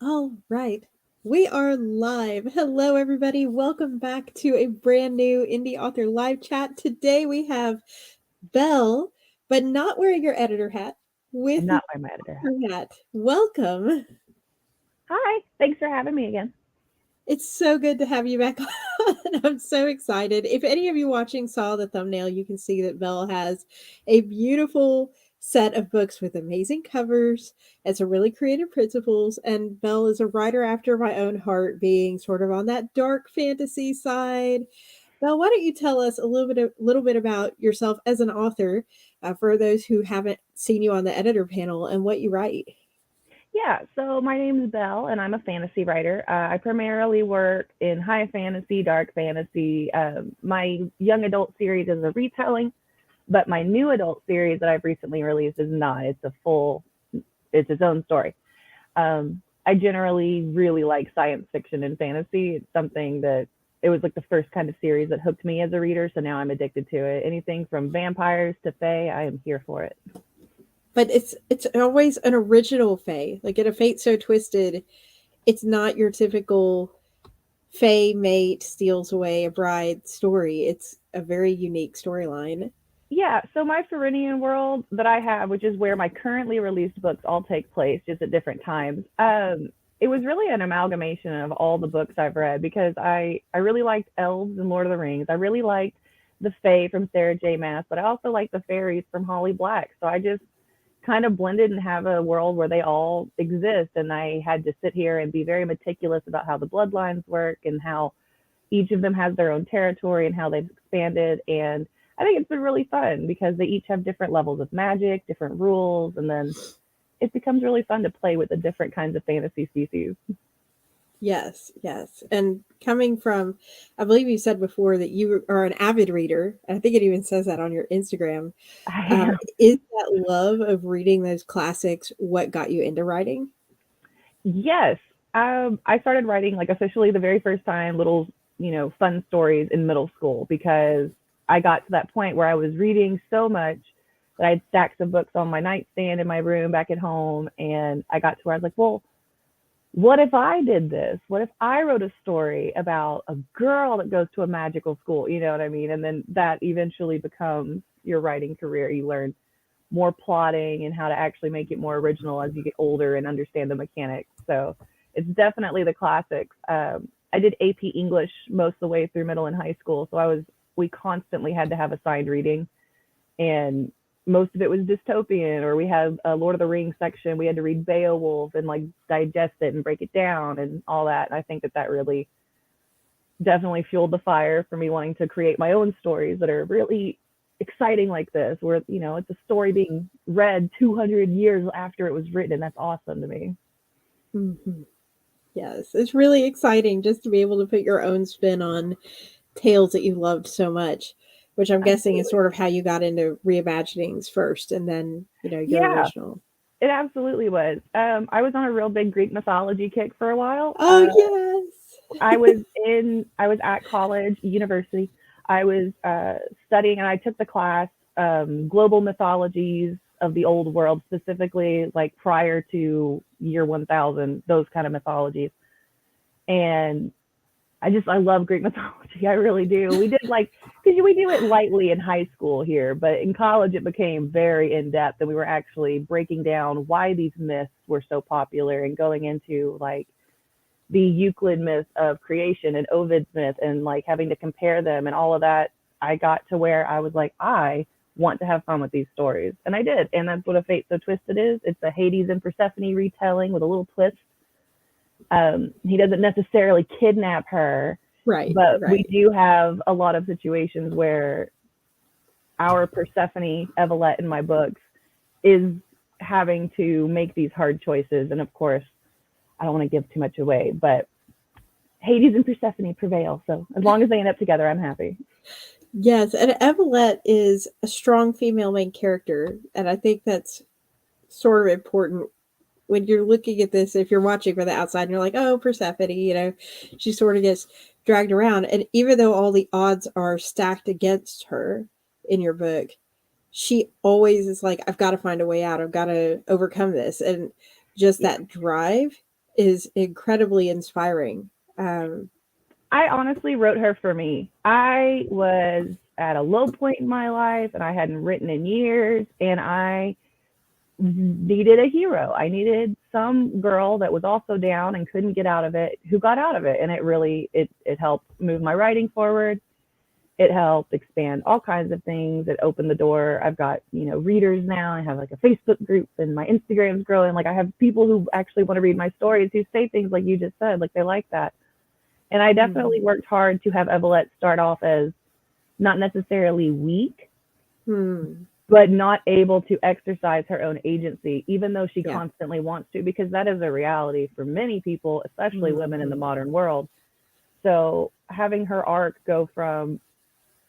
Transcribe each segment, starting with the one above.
All right. We are live. Hello, everybody. Welcome back to a brand new Indie Author Live chat. Today we have Belle, but not wearing your editor hat, I'm with your not wearing my editor hat. hat. Welcome. Hi, thanks for having me again. It's so good to have you back on. I'm so excited. If any of you watching saw the thumbnail, you can see that Belle has a beautiful set of books with amazing covers and some really creative principles. And Belle is a writer after my own heart, being sort of on that dark fantasy side. Belle, why don't you tell us a little bit about yourself as an author, for those who haven't seen you on the editor panel, and what you write? Yeah, so my name is Belle, and I'm a fantasy writer. I primarily work in high fantasy, dark fantasy. My young adult series is a retelling, but my new adult series that I've recently released is not. It's its own story. I generally really like science fiction and fantasy. It's something that it was like the first kind of series that hooked me as a reader, so now I'm addicted to it. Anything from vampires to fae, I am here for it. But it's always an original Fae. Like in a Fate So Twisted, it's not your typical Fae mate steals away a bride story. It's a very unique storyline. Yeah, so my Floridian world that I have, which is where my currently released books all take place, just at different times. It was really an amalgamation of all the books I've read because I really liked elves and Lord of the Rings. I really liked the Fae from Sarah J. Maas, but I also liked the fairies from Holly Black. So I just kind of blended and have a world where they all exist, and I had to sit here and be very meticulous about how the bloodlines work and how each of them has their own territory and how they've expanded. And I think it's been really fun because they each have different levels of magic, different rules, and then it becomes really fun to play with the different kinds of fantasy species. Yes, yes. And coming from, I believe you said before that you are an avid reader. I think it even says that on your Instagram. I Um, am. is that love of reading those classics what got you into writing? Yes. I started writing like officially the very first time little, fun stories in middle school because I got to that point where I was reading so much that I had stacks of books on my nightstand in my room back at home. And I got to where I was like, well, what if I did this? What if I wrote a story about a girl that goes to a magical school? You know what I mean? And then that eventually becomes your writing career. You learn more plotting and how to actually make it more original as you get older and understand the mechanics. So it's definitely the classics. I did AP English most of the way through middle and high school, so we constantly had to have assigned reading, and most of it was dystopian. Or we had a Lord of the Rings section. We had to read Beowulf and like digest it and break it down and all that. And I think that that really definitely fueled the fire for me wanting to create my own stories that are really exciting like this, where it's a story being read 200 years after it was written. That's awesome to me. Mhm. Yes, it's really exciting just to be able to put your own spin on tales that you loved so much, which I'm guessing is Absolutely. sort of how you got into reimaginings first and then, your Yeah, original. it absolutely was. I was on a real big Greek mythology kick for a while. Oh, yes. I was at college, university. I was studying, and I took the class, global mythologies of the old world, specifically like prior to year 1000, those kind of mythologies. And I love Greek mythology. I really do. We did like, because we do it lightly in high school here, but in college it became very in depth, and we were actually breaking down why these myths were so popular and going into like the Euclid myth of creation and Ovid's myth and like having to compare them and all of that. I got to where I was like, I want to have fun with these stories. And I did. And that's what A Fate So Twisted is. It's a Hades and Persephone retelling with a little twist. He doesn't necessarily kidnap her, Right, but we right. do have a lot of situations where our Persephone, Evelette in my books, is having to make these hard choices. And of course, I don't want to give too much away, but Hades and Persephone prevail. So as long as they end up together, I'm happy. Yes, and Evelette is a strong female main character, and I think that's sort of important when you're looking at this. If you're watching from the outside and you're like, oh, Persephone, she sort of gets dragged around. And even though all the odds are stacked against her in your book, she always is like, I've got to find a way out. I've got to overcome this. And just Yeah. that drive. is incredibly inspiring. Um, I honestly wrote her for me. I was at a low point in my life and I hadn't written in years, and I needed a hero. I needed some girl that was also down and couldn't get out of it, who got out of it. And it really it helped move my writing forward. It helped expand all kinds of things. It opened the door. I've got, readers now. I have like a Facebook group and my Instagram's growing. Like I have people who actually want to read my stories who say things like you just said, like they like that. And I definitely hmm, worked hard to have Evelette start off as not necessarily weak, hmm, but not able to exercise her own agency, even though she yeah. constantly wants to, because that is a reality for many people, especially women in the Hmm. modern world. So having her arc go from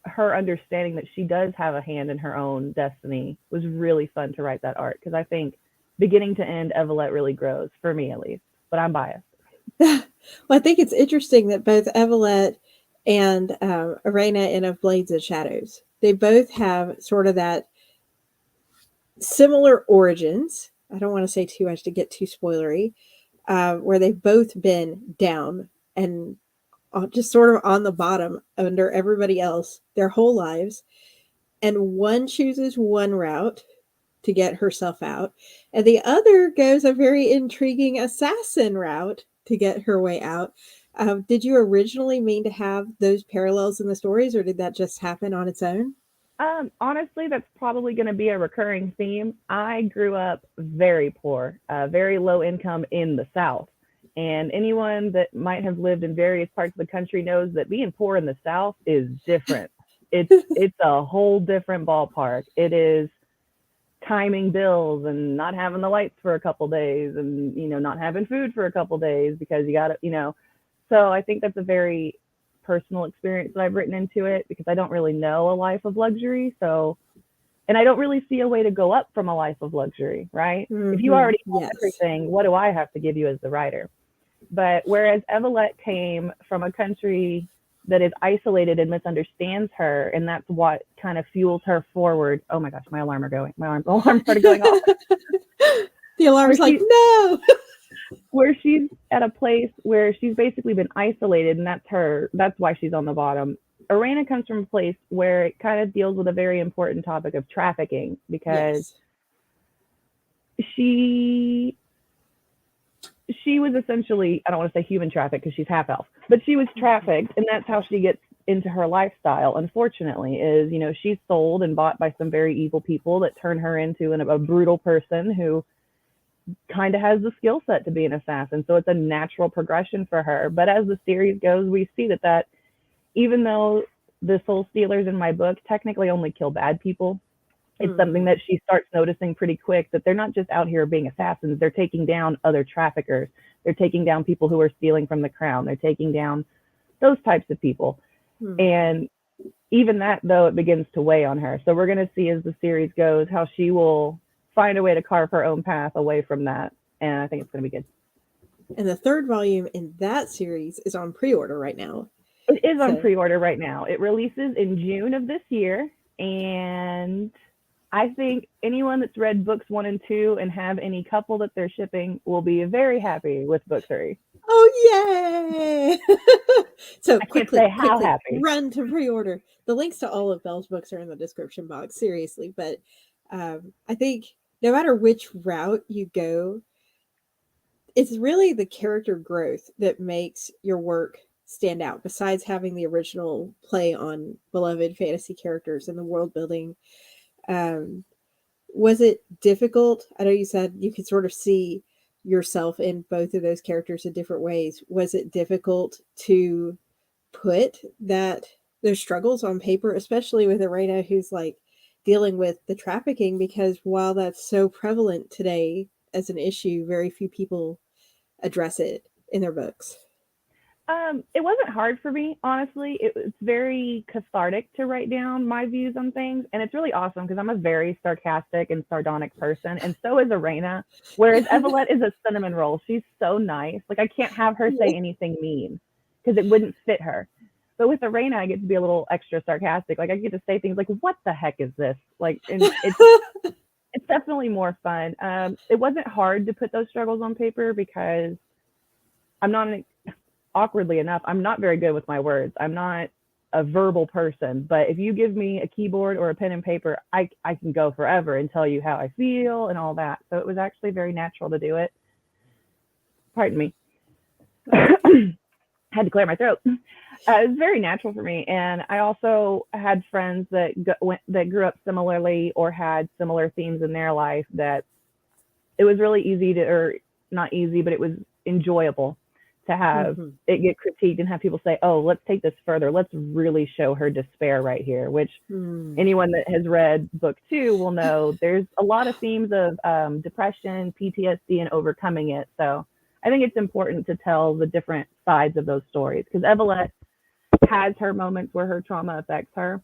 her understanding that she does have a hand in her own destiny was really fun to write that arc, because I think beginning to end, Evelette really grows, for me at least, but I'm biased. Well, I think it's interesting that both Evelette and Arena in Of Blades and Shadows, they both have sort of that similar origins. I don't want to say too much to get too spoilery, where they've both been down and just sort of on the bottom under everybody else their whole lives. And one chooses one route to get herself out, and the other goes a very intriguing assassin route to get her way out. Did you originally mean to have those parallels in the stories, or did that just happen on its own? Honestly, that's probably going to be a recurring theme. I grew up very poor, very low income in the South. And anyone that might have lived in various parts of the country knows that being poor in the South is different. It's a whole different ballpark. It is timing bills and not having the lights for a couple days, and not having food for a couple days because you got to. So I think that's a very personal experience that I've written into it, because I don't really know a life of luxury. So, and I don't really see a way to go up from a life of luxury, right? If you Mm-hmm. already have Yes. everything, what do I have to give you as the writer? But whereas Evelette came from a country that is isolated and misunderstands her, and that's what kind of fuels her forward. Oh my gosh, my alarm are going. My alarm started going off. The Where alarm's like, she no. where she's at a place where she's basically been isolated, and that's why she's on the bottom. Arena comes from a place where it kind of deals with a very important topic of trafficking, because Yes. she she was essentially, I don't want to say human trafficked because she's half elf, but she was trafficked, and that's how she gets into her lifestyle. Unfortunately, is she's sold and bought by some very evil people that turn her into a brutal person who kind of has the skill set to be an assassin. So it's a natural progression for her. But as the series goes, we see that even though the soul stealers in my book technically only kill bad people, it's something Mm-hmm. that she starts noticing pretty quick, that they're not just out here being assassins. They're taking down other traffickers. They're taking down people who are stealing from the crown. They're taking down those types of people. Mm-hmm. And even that, though, it begins to weigh on her. So we're going to see as the series goes how she will find a way to carve her own path away from that. And I think it's going to be good. And the third volume in that series is on pre-order right now. It is on So, pre-order right now. It releases in June of this year, and I think anyone that's read books 1 and 2 and have any couple that they're shipping will be very happy with book 3. oh yay! So I can't say quickly, how quickly, happy. run to pre-order. The links to all of Belle's books are in the description box. Seriously, but I think no matter which route you go, it's really the character growth that makes your work stand out. Besides having the original play on beloved fantasy characters and the world building, um, was it difficult? I know you said you could sort of see yourself in both of those characters in different ways. Was it difficult to put that those struggles on paper, especially with Arena, who's like dealing with the trafficking? Because while that's so prevalent today as an issue, very few people address it in their books. It wasn't hard for me, honestly. It's very cathartic to write down my views on things, and it's really awesome because I'm a very sarcastic and sardonic person, and so is Arena. Whereas Evelette is a cinnamon roll. She's so nice. Like I can't have her say anything mean because it wouldn't fit her. But with Arena, I get to be a little extra sarcastic. Like I get to say things like, "What the heck is this?" Like, and it's definitely more fun. It wasn't hard to put those struggles on paper because I'm not awkwardly enough, I'm not very good with my words. I'm not a verbal person, but if you give me a keyboard or a pen and paper, I can go forever and tell you how I feel and all that. So it was actually very natural to do it. Pardon me. Had to clear my throat. It was very natural for me, and I also had friends that grew up similarly or had similar themes in their life that it was really easy to, or not easy, but it was enjoyable to have Hmm. it get critiqued and have people say, "Oh, let's take this further. Let's really show her despair right here." Which Mm. anyone that has read book 2 will know there's a lot of themes of depression, PTSD, and overcoming it. So I think it's important to tell the different sides of those stories because Evelette has her moments where her trauma affects her,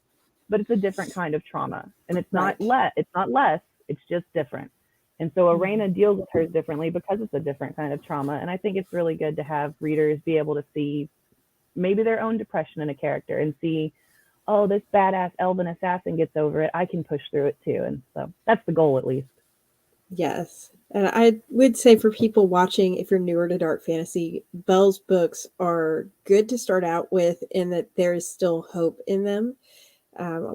but it's a different kind of trauma, and Right. it's not less, it's just different. And so Hmm. Arena deals with hers differently because it's a different kind of trauma. And I think it's really good to have readers be able to see maybe their own depression in a character and see, oh, this badass elven assassin gets over it. I can push through it too. And so that's the goal, at least. Yes. And I would say for people watching, if you're newer to dark fantasy, Belle's books are good to start out with in that there is still hope in them.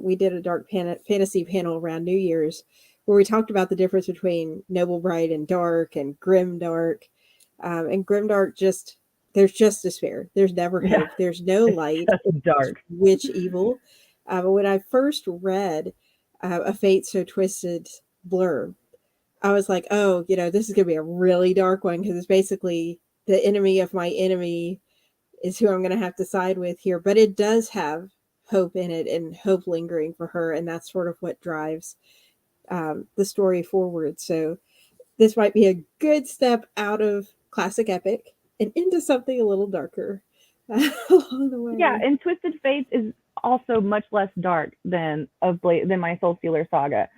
We did a fantasy panel around New Year's where we talked about the difference between noble bright and dark and grim dark. And grim dark just, there's just despair. There's never Yeah, hope. There's no it's light. just It's dark. witch evil. But when I first read A Fate So Twisted blurb, I was like, oh, this is going to be a really dark one because it's basically the enemy of my enemy is who I'm going to have to side with here. But it does have hope in it and hope lingering for her. And that's sort of what drives the story forward. So this might be a good step out of classic epic and into something a little darker along the Yeah, way. and Twisted Fates is also much less dark than my Soul Stealer saga.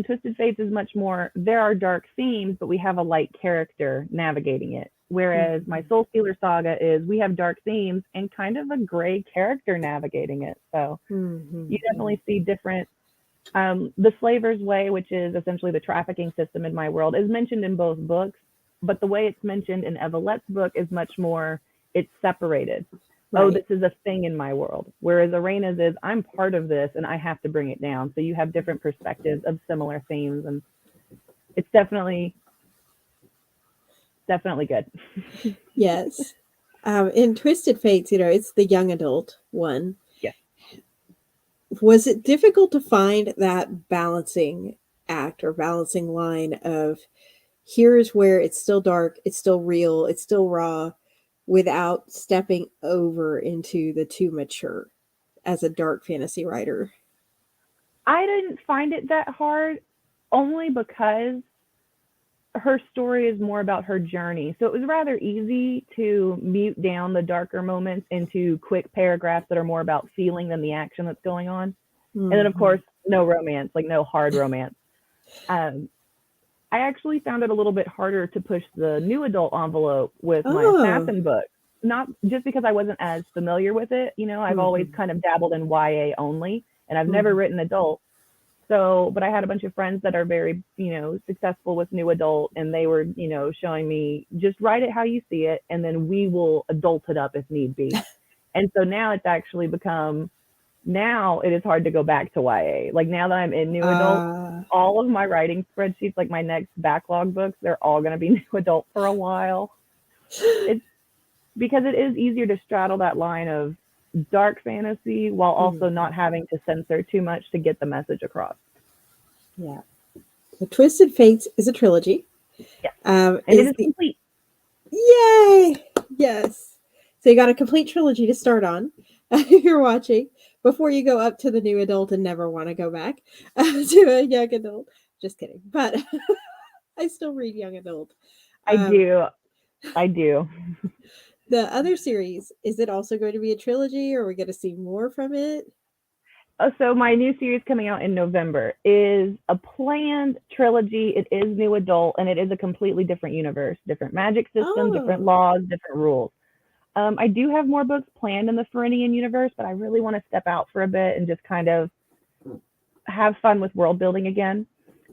Twisted Fates is much more. There are dark themes, but we have a light character navigating it. Whereas my Mm-hmm. Soul Stealer saga is we have dark themes and kind of a gray character navigating it. So you Mm-hmm. definitely see different. The Slaver's Way, which is essentially the trafficking system in my world, is mentioned in both books, but the way it's mentioned in Evelette's book is much more. It's separated. Oh, Right. this is a thing in my world. Whereas Arena's is, I'm part of this and I have to bring it down. So you have different perspectives of similar themes, and it's definitely good. Yes. In Twisted Fates, it's the young adult one. Yes. Was it difficult to find that balancing act or balancing line of here's where it's still dark, it's still real, it's still raw, without stepping over into the too mature as a dark fantasy writer? I didn't find it that hard only because her story is more about her journey. So it was rather easy to mute down the darker moments into quick paragraphs that are more about feeling than the action that's going on. And then, of Hmm. course, no romance, like no hard romance. Um, I actually found it a little bit harder to push the new adult envelope with my Oh. assassin book. Not just because I wasn't as familiar with it. I've always Hmm. kind of dabbled in YA only, and I've never Hmm. written adult. So, but I had a bunch of friends that are very, successful with new adult, and they were, showing me just write it how you see it, and then we will adult it up if need be. And so now it's actually become, now it is hard to go back to YA. Like now that I'm in new adult, Uh, all of my writing spreadsheets, like my next backlog books, they're all going to be new adult for a while. It's because it is easier to straddle that line of dark fantasy while also mhm. not having to censor too much to get the message across. Yeah. The Twisted Fates is a trilogy. Yes. And it Is is the complete. Yay! Yes. So you got a complete trilogy to start on if you're watching before you go up to the new adult and never want to go back to a young adult. Just kidding. But I still read young adult. I Um, do. I do. the other series, is it also going to be a trilogy or are we going to see more from it? So my new series coming out in November is a planned trilogy. It is new adult and it is a completely different universe, different magic system, different Oh, laws, different rules. I do have more books planned in the Ferenian universe, but I really want to step out for a bit and just kind of have fun with world building again.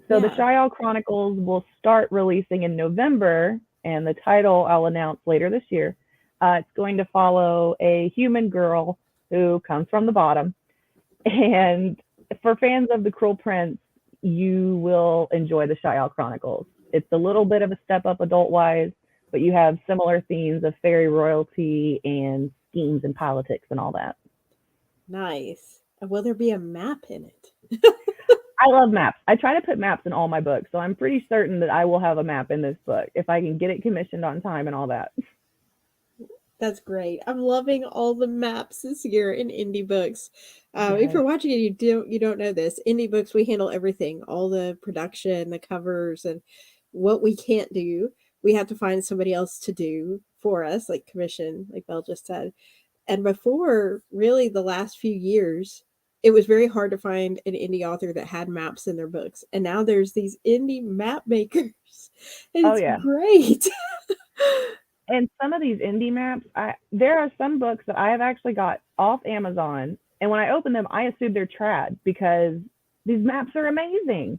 So the yeah. Shyal Chronicles will start releasing in November, and the title I'll announce later this year. It's going to follow a human girl who comes from the bottom. And for fans of The Cruel Prince, you will enjoy the Shy Chronicles. It's a little bit of a step up adult wise, but you have similar themes of fairy royalty and schemes and politics and all that. Nice. And will there be a map in it? I love maps. I try to put maps in all my books, so I'm pretty certain that I will have a map in this book if I can get it commissioned on time and all that. That's great. I'm loving all the maps this year in indie books. If Yes. you're watching it, you don't know this. Indie books, we handle everything, all the production, the covers, and what we can't do, we have to find somebody else to do for us, like commission, like Belle just said. And before, really, the last few years, it was very hard to find an indie author that had maps in their books. And now there's these indie map makers, and Oh it's yeah. great. And some of these indie maps, there are some books that I have actually got off Amazon, and when I open them, I assume they're trad because these maps are amazing,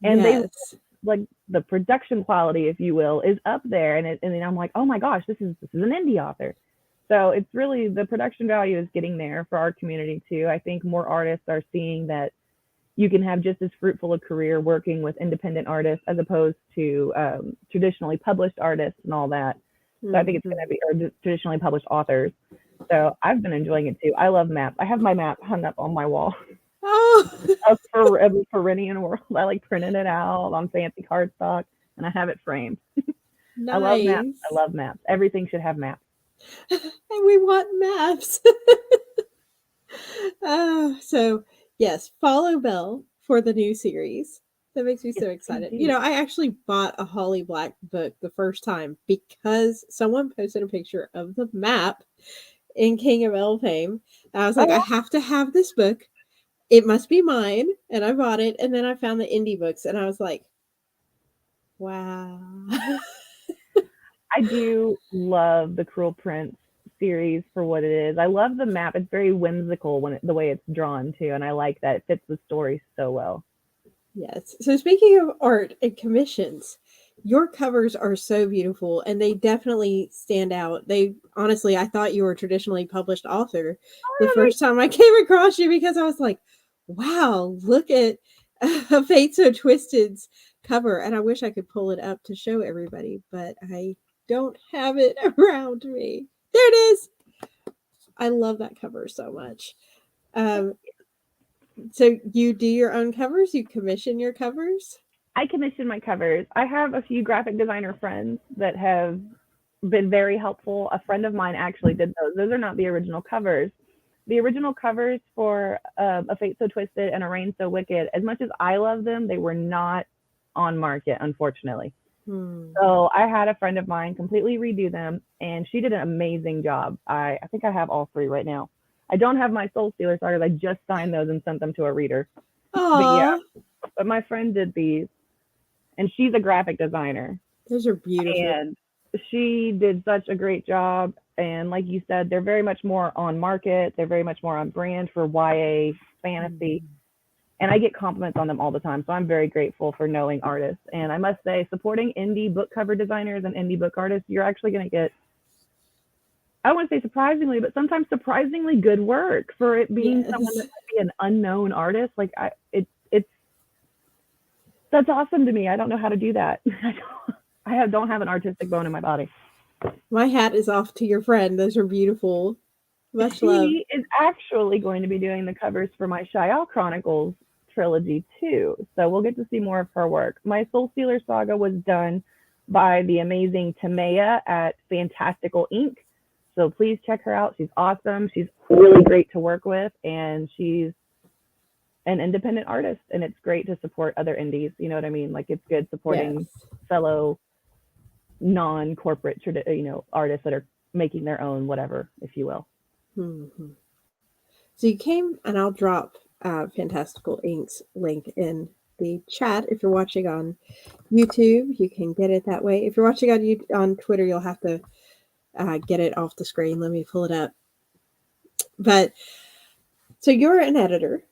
and they Yes. like the production quality, if you will, is up there, and then I'm like, oh my gosh, this is an indie author. So it's really the production value is getting there for our community too. I think more artists are seeing that you can have just as fruitful a career working with independent artists as opposed to traditionally published artists and all that. So I think it's going Mhm. to be or traditionally published authors. So I've been enjoying it too. I love maps. I have my map hung up on my wall Oh, of the Perennian world. I like printed it out on fancy cardstock and I have it framed. I love maps. I nice. love maps. Everything should have maps. And we want maps. So yes, follow Belle for the new series. That makes me Yes, so please excited. do. I actually bought a Holly Black book the first time because someone posted a picture of the map in King of L fame. And I was like, I Oh, have to have this book. It must be mine. And I bought it. And then I found the indie books and I was like, wow. I do love the Cruel Prince series for what it is. I love the map. It's very whimsical the way it's drawn too, and I like that it fits the story so well. Yes. So speaking of art and commissions, your covers are so beautiful and they definitely stand out. They honestly, I thought you were a traditionally published author the Oh, first time I came across you because I was like, wow, look at Fate So Twisted's cover. And I wish I could pull it up to show everybody, but I don't have it around me. There it is. I love that cover so much. Um, so you do your own covers? You commission your covers? I commission my covers. I have a few graphic designer friends that have been very helpful. A friend of mine actually did those. Those are not the original covers. The original covers for A Fate So Twisted and A Reign So Wicked, as much as I love them, they were not on market, unfortunately. Hmm. So I had a friend of mine completely redo them, and she did an amazing job. I think I have all three right now. I don't have my Soul Stealer starters. I just signed those and sent them to a reader. But yeah, Aw, but my friend did these, and she's a graphic designer, those are beautiful. and she did such a great job. And like you said, they're very much more on market. They're very much more on brand for YA fantasy. Mhm. And I get compliments on them all the time. So I'm very grateful for knowing artists. And I must say, supporting indie book cover designers and indie book artists, you're actually going to get, I don't want to say surprisingly, but sometimes surprisingly good work for it being someone that Yes. might be an unknown artist. Like it's that's awesome to me. I don't know how to do that. Don't have an artistic bone in my body. My hat is off to your friend. Those are beautiful. Much love. She is actually going to be doing the covers for my Shayal Chronicles trilogy too. So we'll get to see more of her work. My Soul Stealer saga was done by the amazing Tamaya at Fantastical Inc. So please check her out. She's awesome. She's really great to work with, and she's an independent artist. And it's great to support other indies. You know what I mean? Like it's good supporting Yes. fellow non-corporate, artists that are making their own whatever, if you will. Mhm. So you came, and I'll drop Fantastical Inc.'s link in the chat. If you're watching on YouTube, you can get it that way. If you're watching on Twitter, you'll have to get it off the screen. Let me pull it up. But so you're an editor.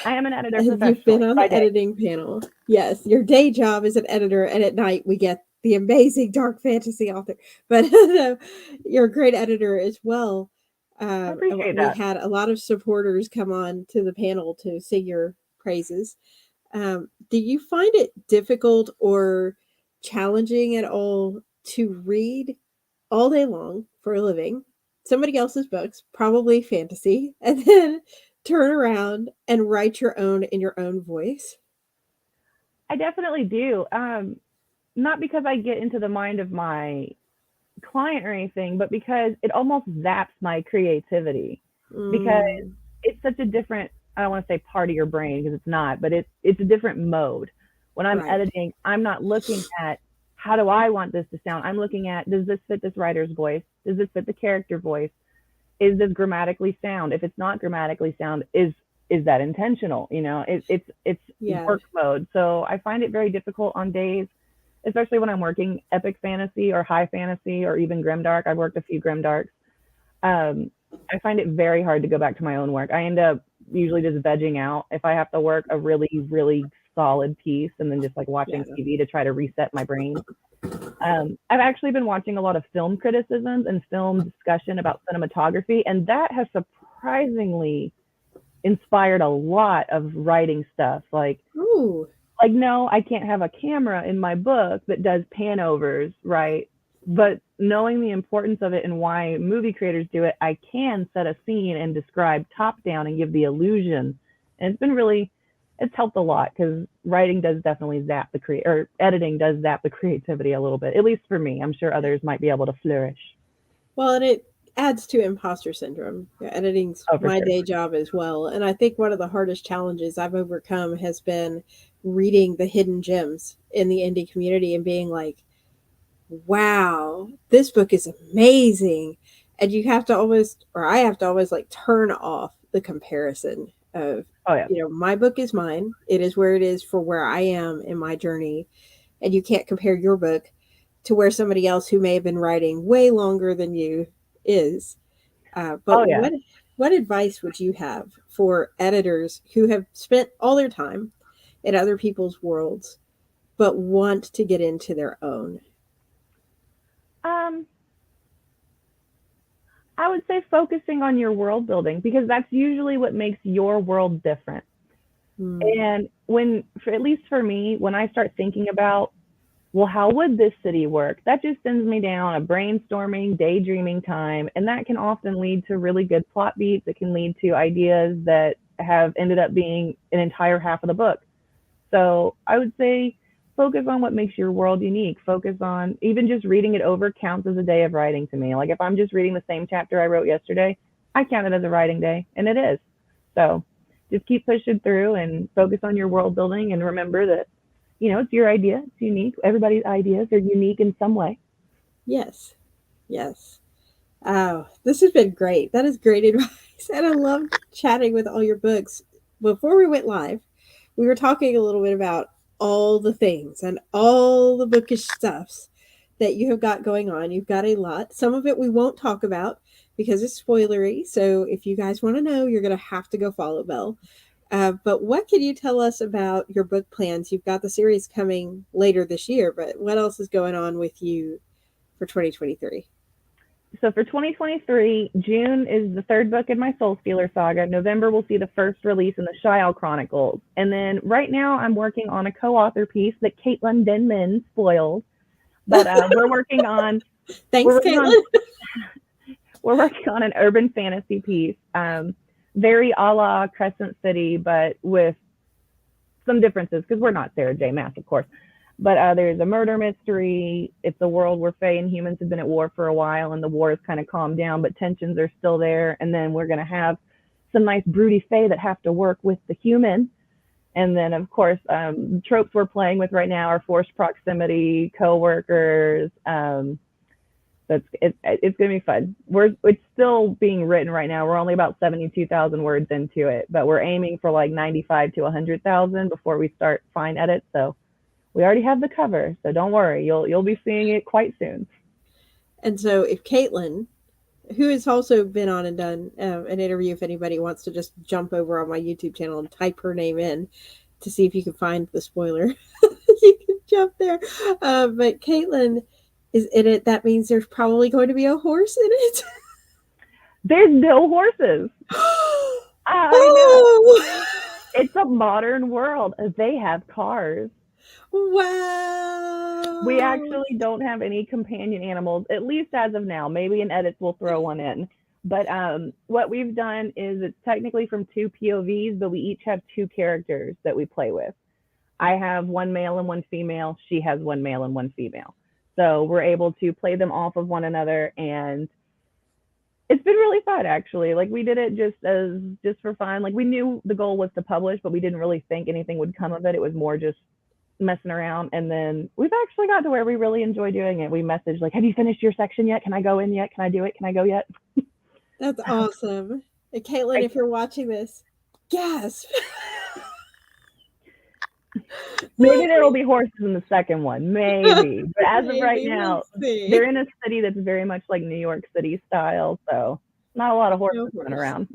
I am an editor You've been professionally on by the day. editing panel. Yes, your day job is an editor, and at night we get the amazing dark fantasy author, but you're a great editor as well. I appreciate We that. had a lot of supporters come on to the panel to sing your praises. Do you find it difficult or challenging at all to read all day long for a living somebody else's books, probably fantasy, and then turn around and write your own in your own voice? I definitely do. Not because I get into the mind of my client or anything, but because it almost zaps my creativity. Because Mm, it's such a different, I don't want to say part of your brain because it's not, but it's a different mode. When I'm right. editing, I'm not looking at how do I want this to sound. I'm looking at, does this fit this writer's voice? Does this fit the character voice? Is this grammatically sound? If it's not grammatically sound, is that intentional? It's Yeah. work mode. So I find it very difficult on days, especially when I'm working epic fantasy or high fantasy or even grimdark. I've worked a few grimdarks. um, I find it very hard to go back to my own work. I end up usually just vegging out if I have to work a really, really solid piece and then just like watching Yeah. TV to try to reset my brain. I've actually been watching a lot of film criticisms and film discussion about cinematography, and that has surprisingly inspired a lot of writing stuff. Ooh. No, I can't have a camera in my book that does pan overs, right? But knowing the importance of it and why movie creators do it, I can set a scene and describe top down and give the illusion. And it's been really, it's helped a lot because writing does definitely zap the or editing does zap the creativity a little bit, at least for me. I'm sure others might be able to flourish. Well, and it adds to imposter syndrome. Yeah, editing's Oh, for my sure. day job as well. And I think one of the hardest challenges I've overcome has been reading the hidden gems in the indie community and being like, wow, this book is amazing. And you have to almost, or I have to always like turn off the comparison of, Oh, yeah. my book is mine. It is where it is for where I am in my journey. And you can't compare your book to where somebody else who may have been writing way longer than you is. But Oh, yeah. what advice would you have for editors who have spent all their time in other people's worlds but want to get into their own? Um, I would say focusing on your world building because that's usually what makes your world different. Hmm. And at least for me, when I start thinking about, well, how would this city work? That just sends me down a brainstorming, daydreaming time. And that can often lead to really good plot beats. It can lead to ideas that have ended up being an entire half of the book. So I would say focus on what makes your world unique. Focus on even just reading it over counts as a day of writing to me. Like if I'm just reading the same chapter I wrote yesterday, I count it as a writing day, and it is. So just keep pushing through and focus on your world building and remember that, it's your idea. It's unique. Everybody's ideas are unique in some way. Yes. Yes. Oh, this has been great. That is great advice. And I love chatting with all your books. Before we went live, we were talking a little bit about all the things and all the bookish stuffs that you have got going on. You've got a lot. Some of it we won't talk about because it's spoilery. So if you guys want to know, you're going to have to go follow Belle. But what can you tell us about your book plans? You've got the series coming later this year, but what else is going on with you for 2023? So for 2023, June is the third book in my Soul Stealer saga. November will see the first release in the Shial Chronicles. And then right now I'm working on a co-author piece that Caitlin Denman spoiled. But we're Thanks, working on Caitlin. we're working on an urban fantasy piece, very a la Crescent City, but with some differences because we're not Sarah J. Maas, of course. But there's a murder mystery. It's a world where Fae and humans have been at war for a while, and the war has kind of calmed down, but tensions are still there. And then we're going to have some nice broody Fae that have to work with the human. And then, of course, tropes we're playing with right now are forced proximity, coworkers. It's going to be fun. It's still being written right now. We're only about 72,000 words into it, but we're aiming for like 95 to 100,000 before we start fine edits. So we already have the cover, so don't worry. You'll be seeing it quite soon. And so, if Caitlin, who has also been on and done an interview, if anybody wants to just jump over on my YouTube channel and type her name in to see if you can find the spoiler, you can jump there. But Caitlin is in it. That means there's probably going to be a horse in it. There's no horses. I know. Oh, It's a modern world. They have cars. We wow. actually don't have any companion animals, at least as of now. Maybe in edits we'll throw one in. But what we've done is it's technically from two POVs, but we each have two characters that we play with. I have one male and one female. She has one male and one female. So we're able to play them off of one another, and it's been really fun actually. Like we did it just for fun. Like we knew the goal was to publish, but we didn't really think anything would come of it. It was more just messing around, and then we've actually got to where we really enjoy doing it. We message like, have you finished your section yet? Can I go in yet? Can I do it? Can I go yet? That's awesome. And Caitlin, I, if you're watching this, gasp. maybe there will be horses in the second one, maybe, but as of right Maybe we'll now see. they're in a city that's very much like New York City style, so not a lot of No horses running horse. around.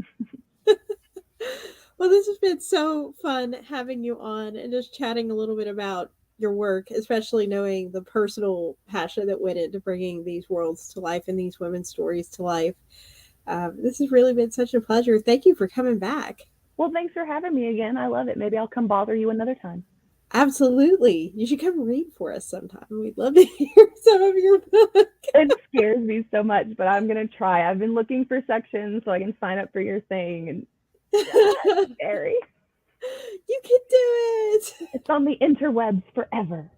Well, this has been so fun having you on and just chatting a little bit about your work, especially knowing the personal passion that went into bringing these worlds to life and these women's stories to life. This has really been such a pleasure. Thank you for coming back. Well, thanks for having me again. I love it. Maybe I'll come bother you another time. Absolutely. You should come read for us sometime. We'd love to hear some of your book. It scares me so much, but I'm gonna try. I've been looking for sections so I can sign up for your thing, and it's scary. You can do it. It's on the interwebs forever.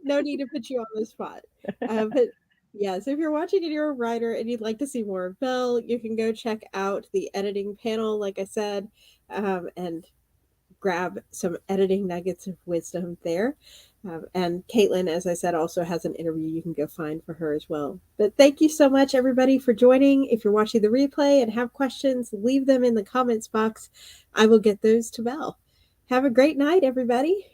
No need to put you on the spot. But yeah, so if you're watching and you're a writer and you'd like to see more of Belle, you can go check out the editing panel, like I said, and grab some editing nuggets of wisdom there. And Caitlin, as I said, also has an interview you can go find for her as well. But thank you so much, everybody, for joining. If you're watching the replay and have questions, leave them in the comments box. I will get those to Belle. Have a great night, everybody.